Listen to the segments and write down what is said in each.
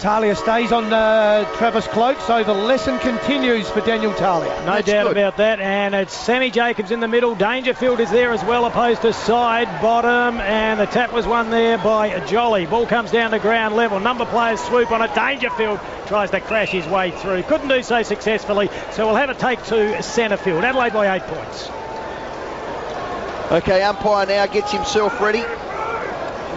Talia stays on Travis Cloak, so the lesson continues for Daniel Talia. No doubt about that, and it's Sammy Jacobs in the middle. Dangerfield is there as well, opposed to side bottom, and the tap was won there by Jolly. Ball comes down to ground level. Number players swoop on it. Dangerfield tries to crash his way through. Couldn't do so successfully, so we'll have a take to centre field. Adelaide by 8 points. Okay, umpire now gets himself ready.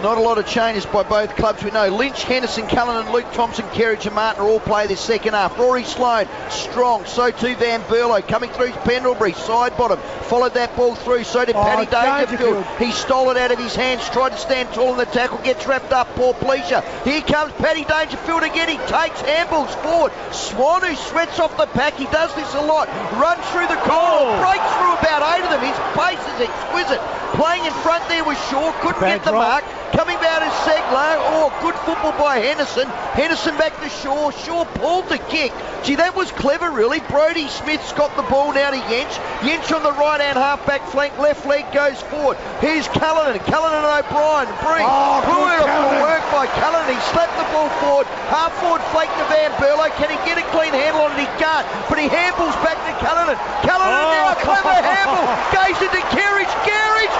Not a lot of changes by both clubs. We know Lynch, Henderson, Cullinan, Luke Thompson, Kerridge and Martin all play this second half. Rory Sloane, strong. So too Van Berlo. Coming through Pendlebury, side bottom. Followed that ball through. So did Paddy Dangerfield. He stole it out of his hands. Tried to stand tall in the tackle. Gets wrapped up. Poor Pleasure. Here comes Paddy Dangerfield again. He takes handballs forward. Swan, who sweats off the pack. He does this a lot. Runs through the corner. Breaks through about 8 of them. His pace is exquisite. Playing in front there was Shaw. Couldn't get the mark. Coming down is Segler. Oh, good football by Henderson. Henderson back to Shaw. Shaw pulled the kick. Gee, that was clever, really. Brodie Smith's got the ball now to Yench. Yench on the right-hand half-back flank. Left leg goes forward. Here's Cullinan. Cullinan and O'Brien. Beautiful work by Cullinan. He slapped the ball forward. Half-forward flank to Van Berlo. Can he get a clean handle on it? He can't. But he handballs back to Cullinan. Cullinan now a clever handball. Goes into Kerridge. Kerridge.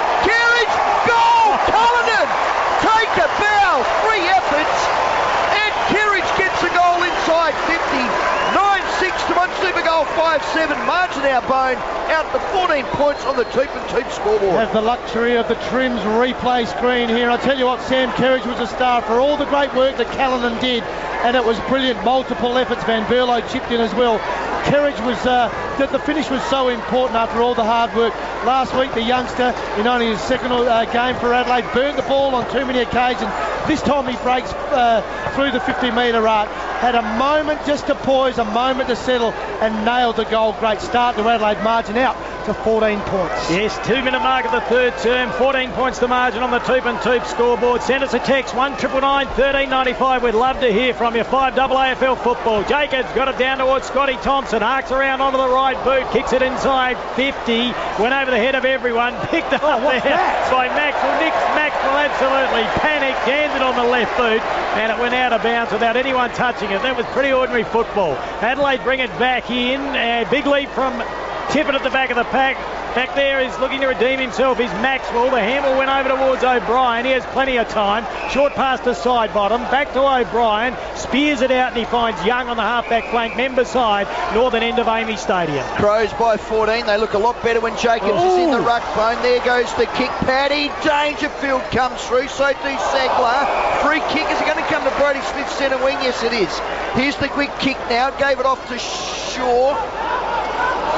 Goal! Cullinan! Take a bow, 3 efforts, and Kerridge gets a goal inside 50. 9-6 to one super goal, 5-7. Margin our bone out to 14 points on the Toop and Toop scoreboard. Have the luxury of the Trims replay screen here. I tell you what, Sam Kerridge was a star for all the great work that Cullinan did, and it was brilliant. Multiple efforts. Van Berlo chipped in as well. Kerridge was, the finish was so important after all the hard work. Last week, the youngster, in only his second game for Adelaide, burned the ball on too many occasions. This time he breaks through the 50-metre arc. Had a moment just to poise, a moment to settle, and nailed the goal. Great start to Adelaide, margin out to 14 points. Yes, 2-minute mark of the third term. 14 points the margin on the Toop and Toop scoreboard. Send us a text, 1999 1395. We'd love to hear from you. 5 AFL football. Jacobs got it down towards Scotty Thompson. Arcs around onto the right boot. Kicks it inside 50. Went over the head of everyone. Picked it up there by Maxwell. Nick Maxwell absolutely panicked. Landed on the left boot. And it went out of bounds without anyone touching it. That was pretty ordinary football. Adelaide bring it back in. Big lead from Tippett at the back of the pack. Back there is looking to redeem himself is Maxwell. The handle went over towards O'Brien. He has plenty of time. Short pass to side bottom. Back to O'Brien. Spears it out and he finds Young on the half-back flank. Member side. Northern end of Amy Stadium. Crows by 14. They look a lot better when Jacobs is in the ruck bone. There goes the kick. Paddy Dangerfield comes through. So do Segler. Free kick. Is it going to come to Brodie Smith centre wing? Yes, it is. Here's the quick kick now. Gave it off to Shaw.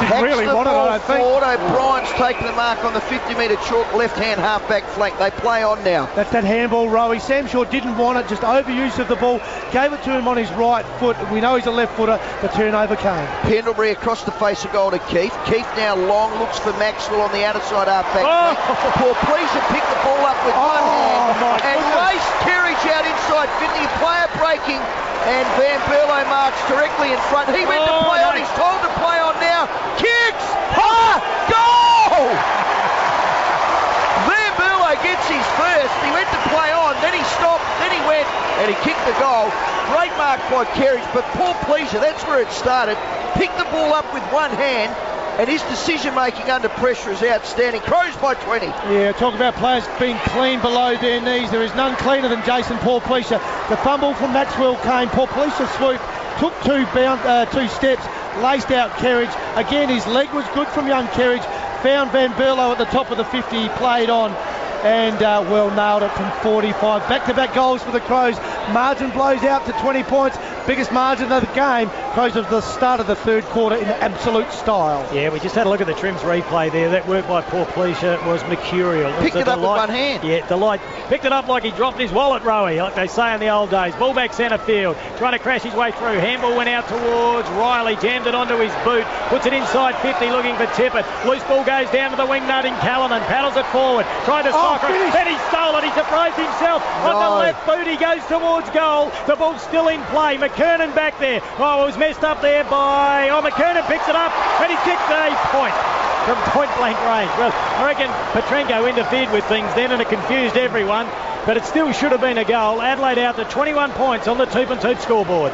Didn't really want it, I don't think. O'Brien's taken the mark on the 50-metre chalk left-hand half-back flank. They play on now. That's that handball, Rowie. Sam Shaw didn't want it, just overuse of the ball. Gave it to him on his right foot. We know he's a left footer. The turnover came. Pendlebury across the face of goal to Keith. Keith now long, looks for Maxwell on the outer side half-back flank. Poor Pleasure picked the ball up with one hand and raced Kerridge out inside 50. Player breaking. And Van Berlo marks directly in front. He went to play on. He's told to play on now. Kicks! Goal! Van Berlo gets his first. He went to play on. Then he stopped. Then he went and he kicked the goal. Great mark by Kerridge. But poor Pleasure, that's where it started. Picked the ball up with one hand. And his decision-making under pressure is outstanding. Crows by 20. Yeah, talk about players being clean below their knees. There is none cleaner than Jason Porplesia. The fumble from Maxwell came. Porplesia swooped, took two steps, laced out Kerridge. Again, his leg was good from young Kerridge. Found Van Berlo at the top of the 50. He played on and well nailed it from 45. Back-to-back goals for the Crows. Margin blows out to 20 points. Biggest margin of the game. Crows at the start of the third quarter in absolute style. Yeah, we just had a look at the Trims replay there. That work by poor Pleasure was mercurial. Picked it up with one hand. Yeah, Delight picked it up like he dropped his wallet, Rowie, like they say in the old days. Ball back centre field, trying to crash his way through. Handball went out towards Riley, jammed it onto his boot, puts it inside 50, looking for Tippett. Loose ball goes down to the wing nut in Cullinan, paddles it forward, tried to soccer it, then he stole it. He surprised himself on the left boot. He goes towards goal. The ball's still in play. McKernan back there. Oh, it was messed up there by... McKernan picks it up and he kicked a point from point blank range. Well, I reckon Petrenko interfered with things then and it confused everyone. but it still should have been a goal. Adelaide out to 21 points on the Toop and Toop scoreboard.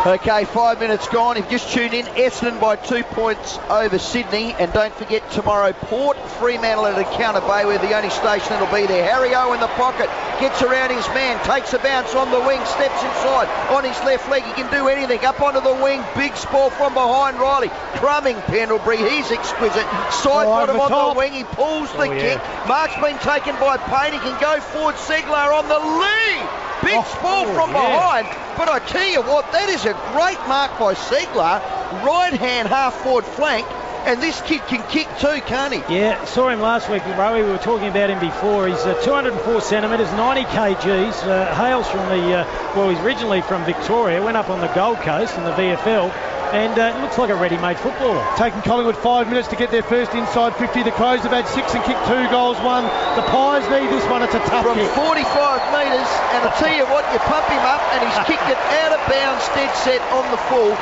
Okay, 5 minutes gone. If you just tuned in, Essendon by 2 points over Sydney. And don't forget tomorrow, Port Fremantle at Encounter Bay, where the only station that'll be there. Harry O in the pocket, gets around his man, takes a bounce on the wing, steps inside on his left leg. He can do anything. Up onto the wing, big spall from behind Riley. Crumbing Pendlebury, he's exquisite. Side bottom on the wing, he pulls the kick. Mark's been taken by Payne. He can go forward. Segler on the lead. Big spall from behind, but I tell you what, that is a great mark by Segler. Right hand half forward flank, and this kid can kick too, can't he? Yeah, saw him last week, Rowie. We were talking about him before. He's 204 centimetres, 90 kgs, hails from he's originally from Victoria, went up on the Gold Coast in the VFL. And it looks like a ready-made footballer. Taking Collingwood 5 minutes to get their first inside 50. The Crows have had 6 and kicked 2 goals, 1. The Pies need this one. It's a tough From kick. 45 metres, and I tell you what, you pump him up and he's kicked it out of bounds, dead set on the full.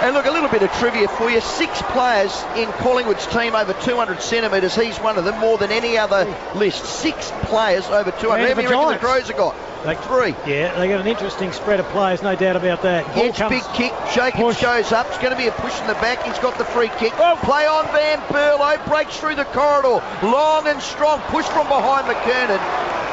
And look, a little bit of trivia for you. 6 players in Collingwood's team over 200 centimetres. He's one of them, more than any other list. 6 players over 200. How many reckon the Crows have got? 3. Yeah, they got an interesting spread of players, no doubt about that. Edge, big kick. Jacobs goes up. It's going to be a push in the back. He's got the free kick. Play on Van Berlo. Breaks through the corridor. Long and strong. Push from behind McKernan.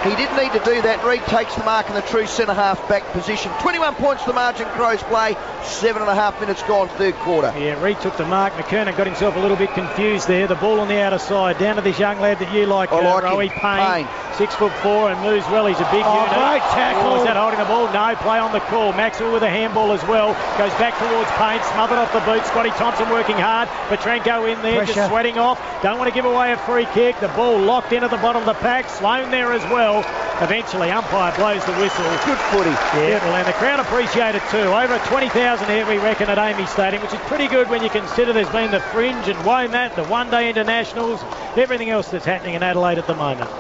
He didn't need to do that. Reid takes the mark in the true centre-half back position. 21 points the margin, Crows play. 7.5 minutes gone, third quarter. Yeah, Reid took the mark. McKernan got himself a little bit confused there. The ball on the outer side. Down to this young lad that you like, Rowie, Payne. 6'4" and moves well. He's a big unit. Great tackle. Is that holding the ball? No, play on the call. Maxwell with a handball as well. Goes back towards Payne. Smothered off the boot. Scotty Thompson working hard. Petrenko in there, just sweating off. Don't want to give away a free kick. The ball locked in at the bottom of the pack. Sloan there as well. Eventually, umpire blows the whistle. Good footy. Yeah, well, and the crowd appreciate it too. Over 20,000 here, we reckon, at Amy Stadium, which is pretty good when you consider there's been the Fringe and WOMAT, the one-day internationals, everything else that's happening in Adelaide at the moment.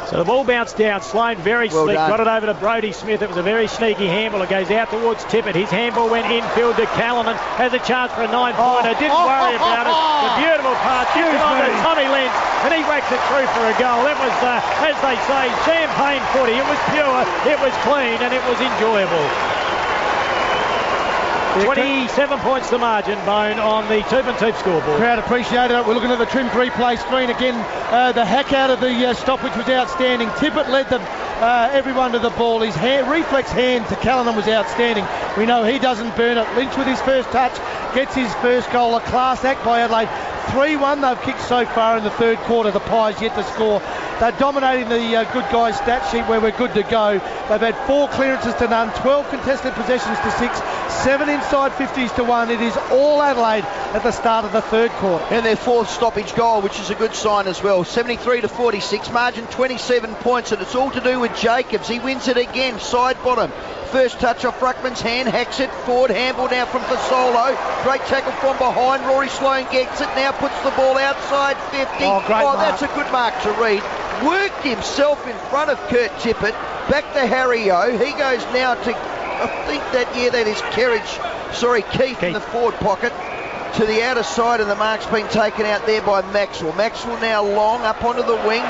So the ball bounced down. Sloan very slick. Got it over to Brodie Smith. It was a very sneaky handball. It goes out towards Tippett. His handball went infield to Callanan. Has a chance for a 9-pointer. Didn't worry about it. The beautiful pass. Gives it on to Tommy Lynch. And he whacks it through for a goal. It was, as they say, champagne footy. It was pure. It was clean. And it was enjoyable. 27 points the margin, Bone, on the Toop and Toop scoreboard. Crowd appreciated it. We're looking at the trimmed replay screen again. The hack out of the stoppage was outstanding. Tippett led them, everyone to the ball. His reflex hand to Callanan was outstanding. We know he doesn't burn it. Lynch with his first touch gets his first goal. A class act by Adelaide. 3-1 they've kicked so far in the third quarter. The Pies yet to score. They're dominating the good guys stat sheet where we're good to go. They've had 4 clearances to none, 12 contested possessions to 6, 7 inside 50s to 1. It is all Adelaide at the start of the third quarter. And their 4th stoppage goal, which is a good sign as well. 73-46, margin 27 points, and it's all to do with Jacobs. He wins it again, side bottom. First touch off Ruckman's hand, hacks it forward, handball now from Fasolo. Great tackle from behind. Rory Sloan gets it now, puts the ball outside 50. That's a good mark to Reid. Worked himself in front of Kurt Tippett. Back to Harry O. He goes now to, I think that is Keith in the forward pocket. To the outer side, and the mark's been taken out there by Maxwell. Maxwell now long up onto the wing.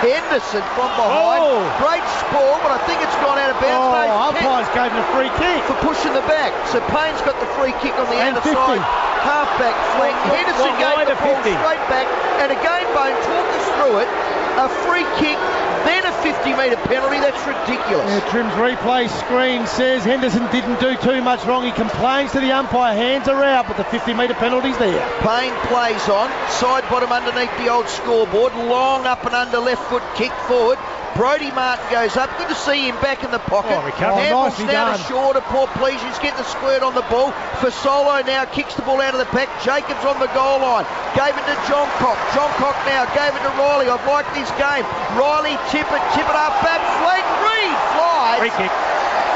Henderson from behind. Great sport, but I think it's gone out of bounds. Umpires gave him a free kick for pushing the back. So Payne's got the free kick on the outside. Half-back flank. Henderson gave the ball straight back. And again, Bone, talk us through it. A free kick, then a 50-metre penalty. That's ridiculous. Yeah, Trim's replay screen says Henderson didn't do too much wrong. He complains to the umpire. Hands are out, but the 50-metre penalty's there. Payne plays on. Side bottom underneath the old scoreboard. Long up and under left foot kick forward. Brodie Martin goes up. Good to see him back in the pocket. Handballs now to Shaw to Port Please. He's getting the squirt on the ball. Fasolo now kicks the ball out of the pack. Jacobs on the goal line. Gave it to Johncock. Johncock now gave it to Riley. I've liked this game. Riley, Tippett up back flank. Reid flies. Free kick.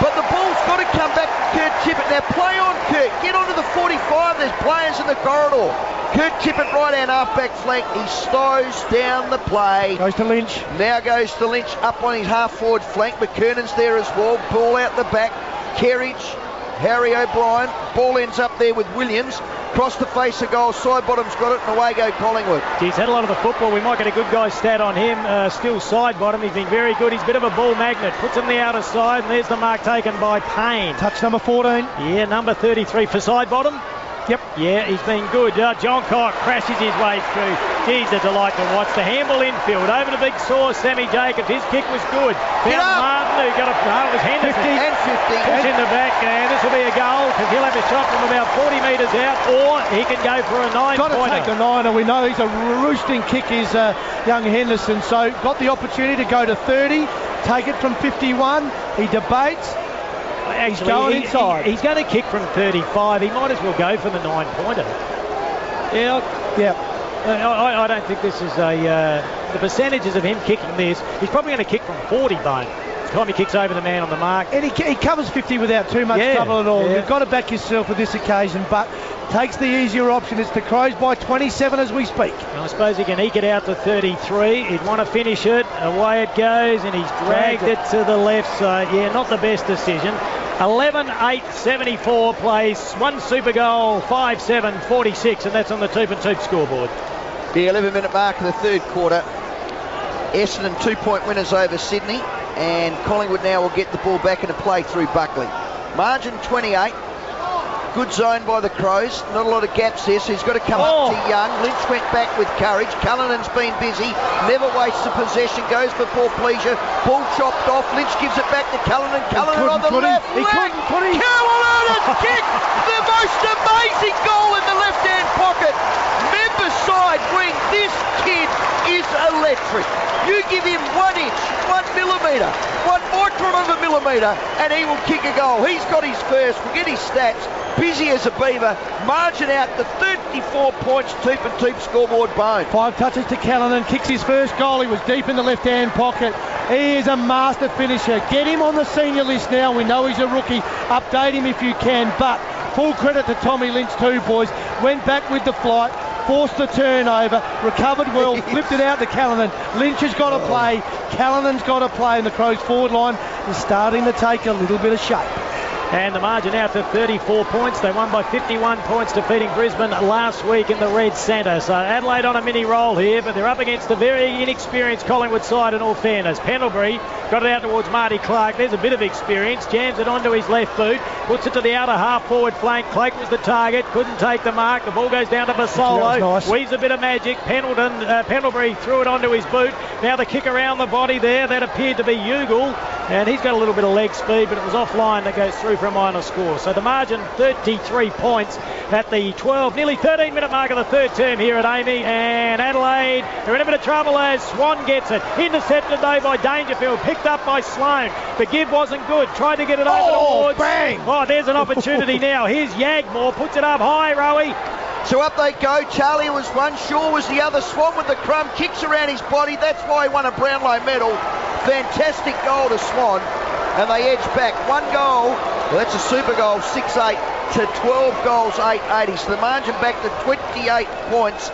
But the ball's got to come back to Kurt Tippett. Now play on, Kurt. Get onto the 45. There's players in the corridor. Kurt Tippett right hand half-back flank. He slows down the play. Goes to Lynch. Now goes to Lynch up on his half-forward flank. McKernan's there as well. Ball out the back. Kerridge, Harry O'Brien. Ball ends up there with Williams. Across the face of goal, Sidebottom's got it, and away go Collingwood. He's had a lot of the football. We might get a good guy stat on him. Still Sidebottom. He's been very good. He's a bit of a ball magnet. Puts him the outer side, and there's the mark taken by Payne. Touch number 14. Yeah, number 33 for Sidebottom. Yep. Yeah, he's been good. John Cock crashes his way through. Geez, a delight to watch. The handball infield. Over to big source, Sammy Jacobs. His kick was good. Found Martin, who got a... No, it was Henderson. 50 and 50. Push in the back, and this will be a goal, because he'll have a shot from about 40 metres out, or he can go for a 9-pointer. Got to take the 9er. We know he's a roosting kick, is young Henderson. So got the opportunity to go to 30, take it from 51. He debates. Actually, he's going inside. He's going to kick from 35. He might as well go for the 9-pointer. Yeah. I don't think this is the percentages of him kicking this. He's probably going to kick from 40, Bone. The time he kicks over the man on the mark. And he covers 50 without too much trouble at all. Yeah. You've got to back yourself for this occasion, but takes the easier option. It's the Crows by 27 as we speak. And I suppose he can eke it out to 33. He'd want to finish it. Away it goes, and he's dragged it to the left. So, yeah, not the best decision. 11-8-74 plays. One super goal, 5-7-46, and that's on the Toop and Toop scoreboard. The 11-minute mark of the third quarter. Essendon 2-point winners over Sydney, and Collingwood now will get the ball back into play through Buckley. Margin 28. Good zone by the Crows. Not a lot of gaps here, so he's got to come up to Young. Lynch went back with courage. Cullinan's been busy. Never wastes a possession. Goes before pleasure. Ball chopped off. Lynch gives it back to Cullinan. Cullinan on the left. Cullinan's kick! The most amazing goal in the left-hand pocket. Member side wing. This kid is electric. You give him 1 inch, 1 millimetre, 1 micron of a millimetre, and he will kick a goal. He's got his first. We'll get his stats. Busy as a beaver. Margin out to 34 points. Toop and Toop scoreboard, Bone. 5 touches to Callanan. Kicks his first goal. He was deep in the left-hand pocket. He is a master finisher. Get him on the senior list now. We know he's a rookie. Update him if you can. But full credit to Tommy Lynch too, boys. Went back with the flight. Forced the turnover, recovered well, flipped it out to Callanan. Lynch has got to play, Callanan's got to play, and the Crows forward line is starting to take a little bit of shape. And the margin out to 34 points. They won by 51 points, defeating Brisbane last week in the Red Centre. So Adelaide on a mini roll here, but they're up against a very inexperienced Collingwood side in all fairness. Pendlebury got it out towards Marty Clark. There's a bit of experience. Jams it onto his left boot. Puts it to the outer half forward flank. Clayton was the target. Couldn't take the mark. The ball goes down to Basolo. Nice. Weaves a bit of magic. Pendlebury threw it onto his boot. Now the kick around the body there. That appeared to be Ugle. And he's got a little bit of leg speed, but it was offline that goes through for a minor score. So the margin 33 points at the 12, nearly 13-minute mark of the third term here at Amy. And Adelaide, they're in a bit of trouble as Swan gets it. Intercepted though by Dangerfield, picked up by Sloane. The give wasn't good. Tried to get it over towards. Bang! Oh, there's an opportunity now. Here's Yagmore, puts it up high, Rowie. So up they go. Charlie was one, Shaw was the other. Swan with the crumb, kicks around his body. That's why he won a Brownlow medal. Fantastic goal to Swan. And they edge back. One goal, well, that's a super goal, 6-8 to 12 goals, 8-80. So the margin back to 28 points.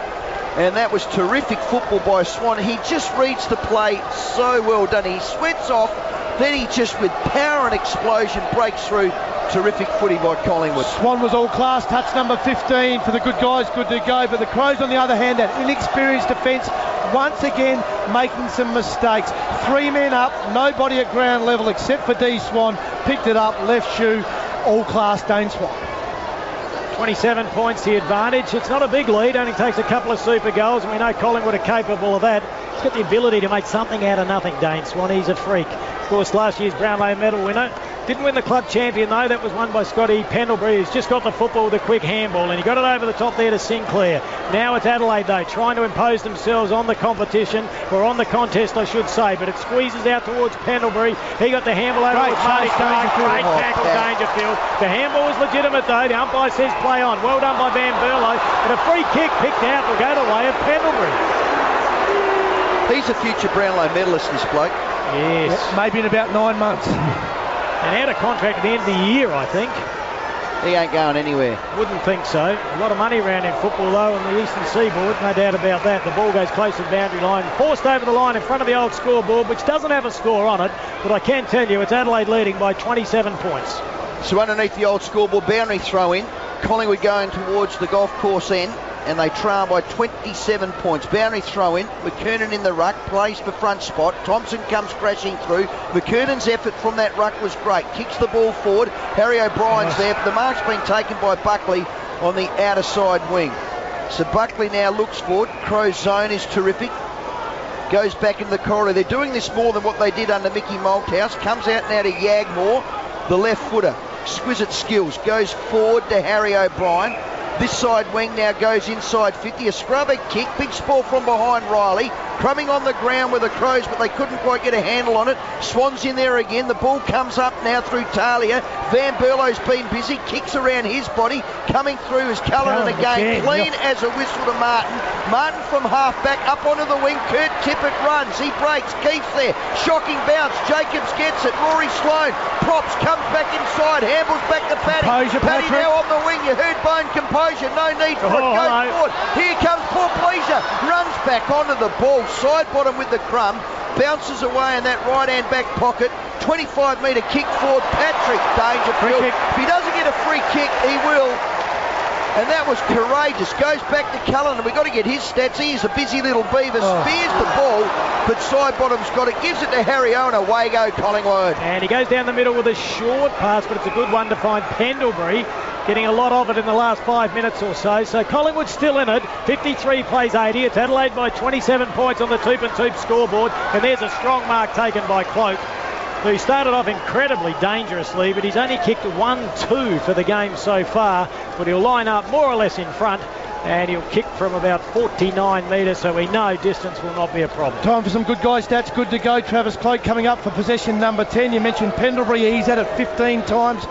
And that was terrific football by Swan. He just reads the play so well done. He sweats off, then he just with power and explosion breaks through. Terrific footy by Collingwood. Swan was all class. Touch number 15 for the good guys, good to go. But the Crows, on the other hand, that inexperienced defence, once again making some mistakes. 3 men up, nobody at ground level except for D. Swan. Picked it up, left shoe, all class Dane Swan. 27 points the advantage. It's not a big lead, only takes a couple of super goals, and we know Collingwood are capable of that. He's got the ability to make something out of nothing, Dane Swan. He's a freak. Of course, last year's Brownlow medal winner. Didn't win the club champion though. That was won by Scotty Pendlebury, who's just got the football with a quick handball, and he got it over the top there to Sinclair. Now it's Adelaide though, trying to impose themselves on the competition, or on the contest I should say, but it squeezes out towards Pendlebury. He got the handball over towards Marty Clark. Great tackle, Dangerfield. The handball was legitimate though. The umpire says play on. Well done by Van Berlo, and a free kick picked out will go the way of Pendlebury. He's a future Brownlow medalist, this bloke. Yes. Yep, maybe in about 9 months. And out of contract at the end of the year, I think. He ain't going anywhere. Wouldn't think so. A lot of money around in football, though, on the Eastern Seaboard, no doubt about that. The ball goes close to the boundary line, forced over the line in front of the old scoreboard, which doesn't have a score on it, but I can tell you it's Adelaide leading by 27 points. So underneath the old scoreboard, boundary throw in. Collingwood going towards the golf course end, and they trail by 27 points. Boundary throw in, McKernan in the ruck, plays for front spot. Thompson comes crashing through. McKernan's effort from that ruck was great. Kicks the ball forward. Harry O'Brien's there, but the mark's been taken by Buckley on the outer side wing. So Buckley now looks forward. Crow's zone is terrific. Goes back into the corridor. They're doing this more than what they did under Mickey Malthouse. Comes out now to Yagmore, the left footer. Exquisite skills. Goes forward to Harry O'Brien. This side wing now goes inside 50. A scrubber kick. Big sport from behind Riley. Crumbing on the ground with the Crows, but they couldn't quite get a handle on it. Swan's in there again. The ball comes up now through Talia. Van Berlo's been busy. Kicks around his body. Coming through is Cullinan again. Clean as a whistle to Martin. Martin from half back up onto the wing. Kurt Tippett runs. He breaks. Keeps there. Shocking bounce. Jacobs gets it. Rory Sloane props. Comes back inside. Handles back to Paddy. Paddy now on the wing. You heard Bone composure. No need for it. Goes forward. Here comes Paul Pleasure. Runs back onto the ball. Side bottom with the crumb. Bounces away in that right hand back pocket. 25 metre kick forward. Patrick Dangerfield. If he doesn't get a free kick, he will. And that was courageous. Goes back to Cullinan. We've got to get his stats. He's a busy little beaver. Spears the ball, but side bottom's got it. Gives it to Harry Owen. Away go Collingwood. And he goes down the middle with a short pass, but it's a good one to find Pendlebury. Getting a lot of it in the last 5 minutes or so. So Collingwood's still in it. 53 plays 80. It's Adelaide by 27 points on the Toop and Toop scoreboard. And there's a strong mark taken by Cloak, who started off incredibly dangerously, but he's only kicked 1-2 for the game so far. But he'll line up more or less in front, and he'll kick from about 49 metres, so we know distance will not be a problem. Time for some good guy stats. Good to go. Travis Cloak coming up for possession number 10. You mentioned Pendlebury. He's at it 15 times.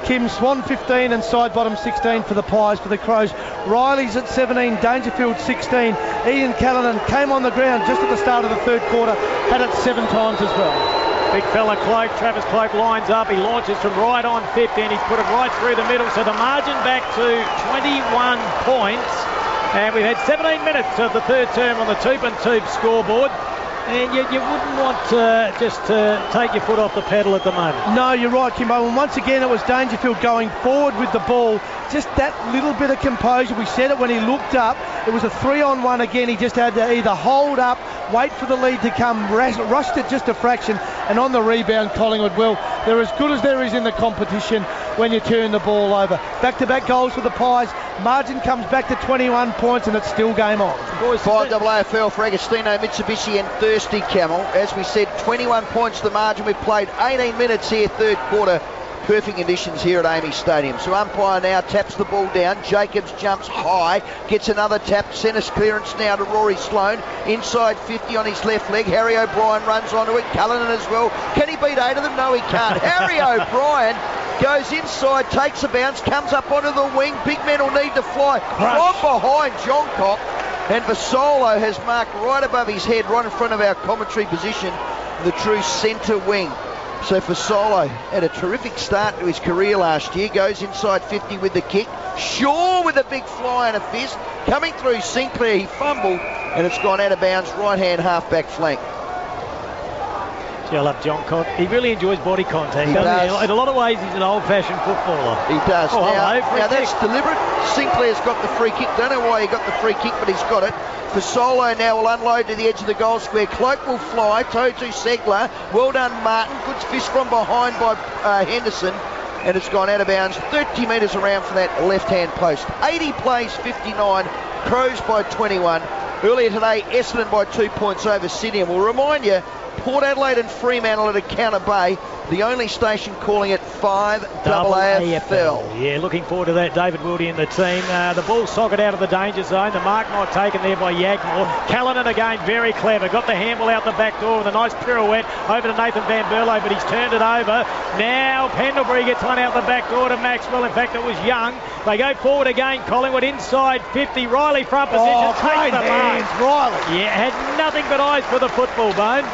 Kim Swan 15 and side bottom 16 for the Pies for the Crows. Riley's at 17, Dangerfield 16. Ian Callanan came on the ground just at the start of the third quarter, had it 7 times as well. Big fella Cloak, Travis Cloak lines up, he launches from right on 50 and he's put it right through the middle, so the margin back to 21 points. And we've had 17 minutes of the third term on the Toop and Toop scoreboard. And you wouldn't want just to take your foot off the pedal at the moment. No, you're right, Kimbo. And once again, it was Dangerfield going forward with the ball. Just that little bit of composure. We said it when he looked up. It was a 3-on-1 again. He just had to either hold up, wait for the lead to come, rushed it just a fraction, and on the rebound, Collingwood will. They're as good as there is in the competition when you turn the ball over. Back-to-back goals for the Pies. Margin comes back to 21 points, and it's still game on. 5 AFL for Agostino, Mitsubishi and Thirsty Camel. As we said, 21 points the margin. We've played 18 minutes here, third quarter. Perfect conditions here at Amy Stadium. So umpire now taps the ball down. Jacobs jumps high, gets another tap. Centre's clearance now to Rory Sloane. Inside 50 on his left leg. Harry O'Brien runs onto it. Cullinan as well. Can he beat 8 of them? No, he can't. Harry O'Brien goes inside, takes a bounce, comes up onto the wing. Big men will need to fly. From behind Johncock. And Vasolo has marked right above his head, right in front of our commentary position, the true centre wing. So Fasolo had a terrific start to his career last year. Goes inside 50 with the kick. Shaw with a big fly and a fist. Coming through Sinclair, he fumbled, and it's gone out of bounds, right-hand half-back flank. Gee, I love Johncock. He really enjoys body contact, doesn't he? In a lot of ways, he's an old-fashioned footballer. He does. Now that's deliberate. Sinclair's got the free kick. Don't know why he got the free kick, but he's got it. Fasolo now will unload to the edge of the goal square. Cloak will fly. Toe to Segler. Well done, Martin. Good fist from behind by Henderson. And it's gone out of bounds 30 metres around for that left-hand post. 80 plays, 59. Crows by 21. Earlier today, Essendon by 2 points over Sydney. And we'll remind you, Port Adelaide and Fremantle at Encounter Bay, the only station calling it 5 AFL. Yeah, looking forward to that. David Wildy and the team. The ball socket out of the danger zone. The mark not taken there by Yagmore. Callanan again, very clever. Got the handball out the back door with a nice pirouette over to Nathan Van Berlo, but he's turned it over. Now Pendlebury gets one out the back door to Maxwell. In fact, it was Young. They go forward again. Collingwood inside 50. Riley front position. Great hands, Riley. Yeah, had nothing but eyes for the football, Bone.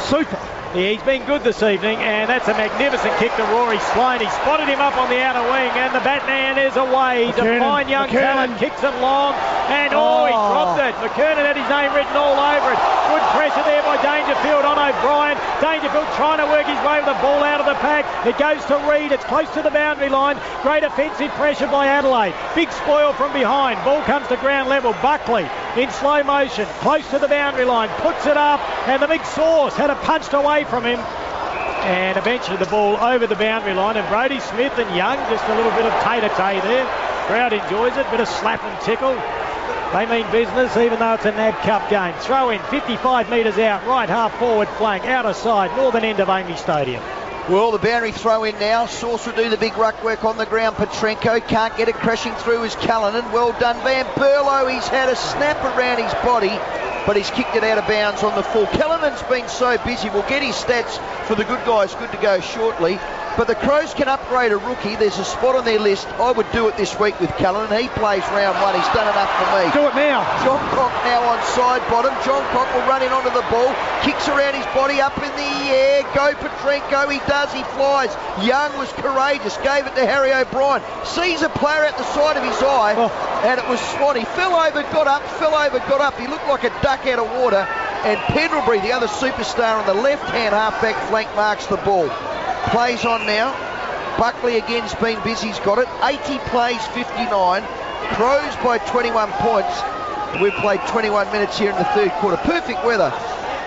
Super. He's been good this evening, and that's a magnificent kick to Rory Sloane. He spotted him up on the outer wing, and the Batman is away. He's a fine young talent, kicks it long, and he dropped it. McKernan had his name written all over it. Good pressure there by Dangerfield on O'Brien. Dangerfield trying to work his way with the ball out of the pack. It goes to Reid. It's close to the boundary line. Great offensive pressure by Adelaide. Big spoil from behind. Ball comes to ground level. Buckley in slow motion, close to the boundary line, puts it up, and the big Sauce had it punched away from him. And eventually the ball over the boundary line, and Brodie Smith and Young, just a little bit of tay-to-tay there. Crowd enjoys it, bit of slap and tickle. They mean business, even though it's a NAB Cup game. Throw in 55 metres out, right half forward flank, outer side, northern end of Amy Stadium. Well, the boundary throw in now. Sauce will do the big ruck work on the ground. Petrenko can't get it, crashing through is Callanan. Well done, Van Berlo. He's had a snap around his body, but he's kicked it out of bounds on the full. Callanan's been so busy. We'll get his stats for the good guys good to go shortly. But the Crows can upgrade a rookie. There's a spot on their list. I would do it this week with Callanan. He plays round one. He's done enough for me. Do it now. John Cock now on side bottom. John Cock will run in onto the ball. Kicks around his body up in the air. Go Petrenko. He does. He flies. Young was courageous. Gave it to Harry O'Brien. Sees a player at the side of his eye. And it was Swanee. Fell over, got up. Fell over, got up. He looked like a duck out of water. And Pendlebury, the other superstar on the left-hand half-back flank, marks the ball. Plays on now. Buckley again's been busy. He's got it. 80 plays 59. Crows by 21 points. We've played 21 minutes here in the third quarter. Perfect weather.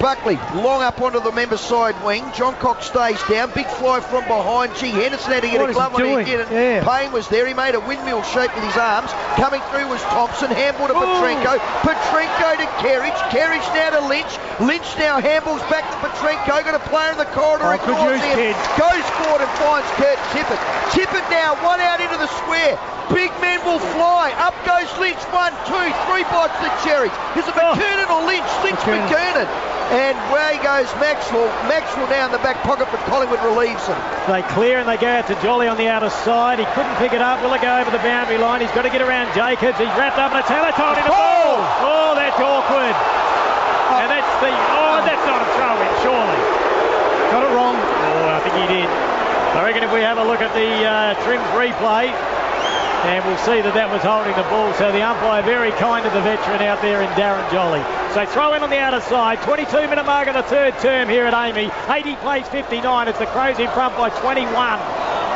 Buckley long up onto the member side wing. John Cox stays down. Big fly from behind. Gee, Henderson had to get a glove on his head. And Payne was there. He made a windmill shape with his arms. Coming through was Thompson. Handball to Petrenko. Petrenko to Kerridge. Kerridge now to Lynch. Lynch now handballs back to Petrenko. Got a player in the corridor. Goes forward and finds Kurt Tippett. Tippett now one out into the square. Big men will fly. Up goes Lynch. 1, 2, 3 bites the cherry. Is it McKernan or Lynch? Lynch McKernan. And away goes Maxwell. Maxwell down the back pocket, but Collingwood relieves him. They clear and they go out to Jolly on the outer side. He couldn't pick it up. Will it go over the boundary line? He's got to get around Jacobs. He's wrapped up in a tail. They told him the ball. Oh, that's awkward. And that's the... Oh, that's not a throw-in, surely. Got it wrong. Oh, I think he did. I reckon if we have a look at the Trims replay, and we'll see that was holding the ball. So the umpire very kind to the veteran out there in Darren Jolly. So throw in on the outer side. 22-minute mark of the third term here at Amy. 80 plays 59. It's the Crows in front by 21.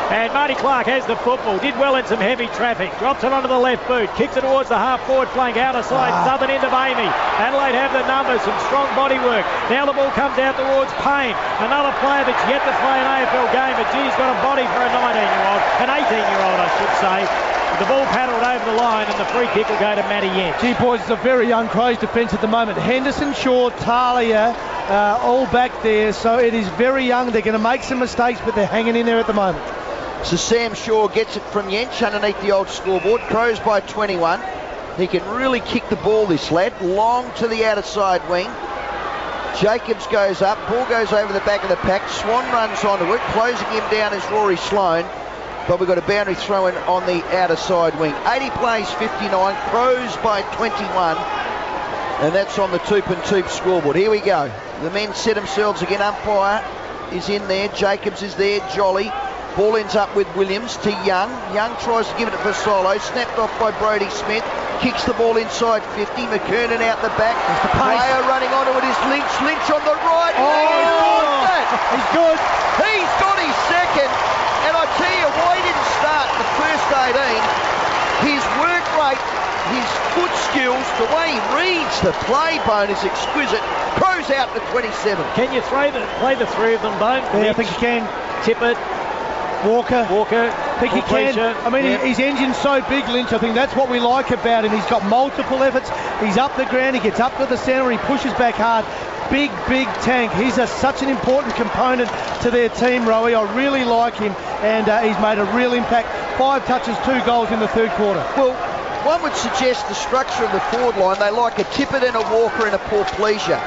And Marty Clark has the football. Did well in some heavy traffic. Drops it onto the left boot. Kicks it towards the half-forward flank. Outer side, southern end of Amy. Adelaide have the numbers. Some strong body work. Now the ball comes out towards Payne. Another player that's yet to play an AFL game. But he's got a body for a 19-year-old. An 18-year-old, I should say. The ball paddled over the line, and the free kick will go to Matty Yent. Gee, boys, it's a very young Crows defence at the moment. Henderson, Shaw, Talia, all back there, so it is very young. They're going to make some mistakes, but they're hanging in there at the moment. So Sam Shaw gets it from Yench underneath the old scoreboard. Crows by 21. He can really kick the ball, this lad. Long to the outer side wing. Jacobs goes up. Ball goes over the back of the pack. Swan runs onto it. Closing him down is Rory Sloane. But we've got a boundary throw in on the outer side wing. 80 plays 59. Crows by 21. And that's on the Toop and Toop scoreboard. Here we go. The men set themselves again. Umpire is in there. Jacobs is there. Jolly. Ball ends up with Williams to Young. Young tries to give it for Solo. Snapped off by Brodie Smith. Kicks the ball inside 50. McKernan out the back. Player running onto it is Lynch. Lynch on the right. He's good. He's got his second. And I tell you why he didn't start the first 18. His work rate, his foot skills, the way he reads the play, Bone, is exquisite. Crows out to 27. Can you play the three of them, Bone? Yeah, I think you can. Tippett. Walker. I think he can. I mean, his engine's so big, Lynch. I think that's what we like about him. He's got multiple efforts. He's up the ground. He gets up to the centre. He pushes back hard. Big tank. He's such an important component to their team, Rowie. I really like him, and he's made a real impact. 5 touches, 2 goals in the third quarter. Well, one would suggest the structure of the forward line, they like a Tippett and a Walker and a Porplesia.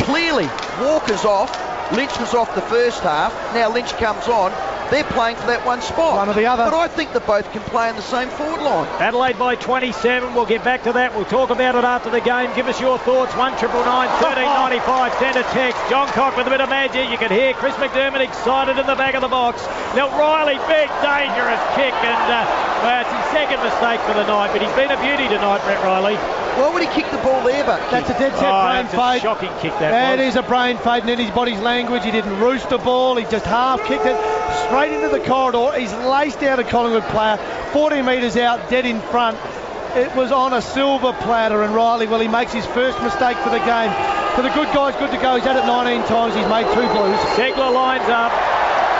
Clearly, Walker's off. Lynch was off the first half. Now Lynch comes on. They're playing for that one spot. One or the other. But I think they both can play in the same forward line. Adelaide by 27. We'll get back to that. We'll talk about it after the game. Give us your thoughts. 1999 1395. Send a text. John Cock with a bit of magic. You can hear Chris McDermott excited in the back of the box. Now Riley, big dangerous kick, and it's his second mistake for the night, but he's been a beauty tonight, Brett Riley. Why would he kick the ball there, but That's a dead set brain that's fade. a shocking kick that That was. is a brain fade, and in his body's language, he didn't roost the ball, he just half kicked it straight into the corridor. He's laced out a Collingwood player, 40 metres out, dead in front. It was on a silver platter, and Riley, well, he makes his first mistake for the game. For the good guys, good to go. He's had it 19 times, he's made 2 blues. Segler lines up,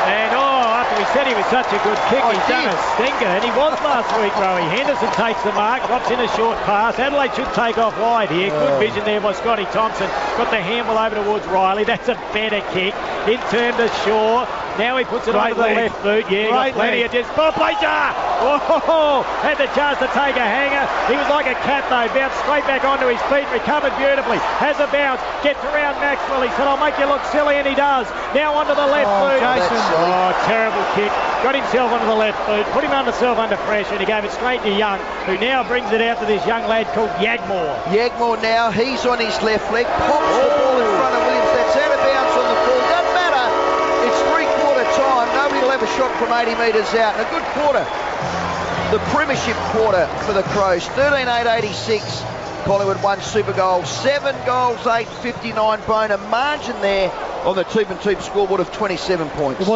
and after we said he was such a good kick, he's done a stinker, and he was last week, Rowie. Henderson takes the mark, drops in a short pass. Adelaide should take off wide here. Good vision there by Scotty Thompson. Got the handle over towards Riley. That's a better kick. In turn to Shaw. Now he puts it Great onto the leg. left boot. Yeah, got Great plenty leg. of just. Oh, Blazer! Oh, had the chance to take a hanger. He was like a cat though. Bounced straight back onto his feet. Recovered beautifully. Has a bounce. Gets around Maxwell. He said, I'll make you look silly, and he does. Now onto the left boot. Jason. Oh, terrible kick. Got himself onto the left boot. Put himself under pressure, and he gave it straight to Young, who now brings it out to this young lad called Yagmore. Yagmore now, he's on his left leg, pops the ball in front of Williams. That's out of bounds on the full. Doesn't matter. It's three-quarter time. Nobody will have a shot from 80 metres out. And a good quarter. The premiership quarter for the Crows. 13-8-86. Collingwood won Super Goal. 7 goals, 8-59 Boner. Margin there on the Toop and Toop scoreboard of 27 points.